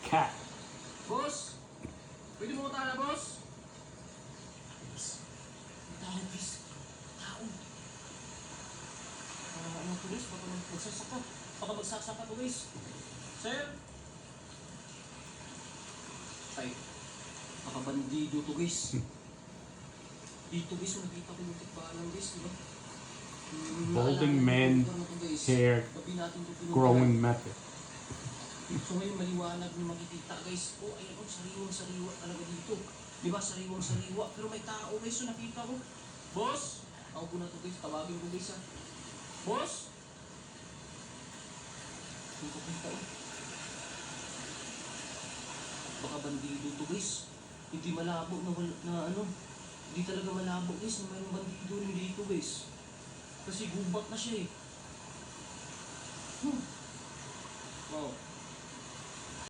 cat. Boss! Pwede mo tala, boss? Tao, guys. Tao. Ano to, guys? Baka magsasaka. Baka magsasaka to, guys. Sir? Ay. Baka bandido to, guys. Dito, guys. Nakita ko yung tikbalan, guys. Diba? Balding man hair growing method. So ngayon maliwanag na makikita, guys. Oh, ayun, oh, sariwang-sariwa talaga dito. Di ba, sariwang-sariwa. Pero may tao, guys. So nakita ko. Boss! Ako po na to, guys. Tawagin ko, guys, ha. Boss! Hindi ko kita, oh. Baka bandido to, guys. Hindi malabo na ano. Hindi talaga malabo, guys, na mayroong bandido rin dito, guys. Kasi gubat na siya, eh. Wow.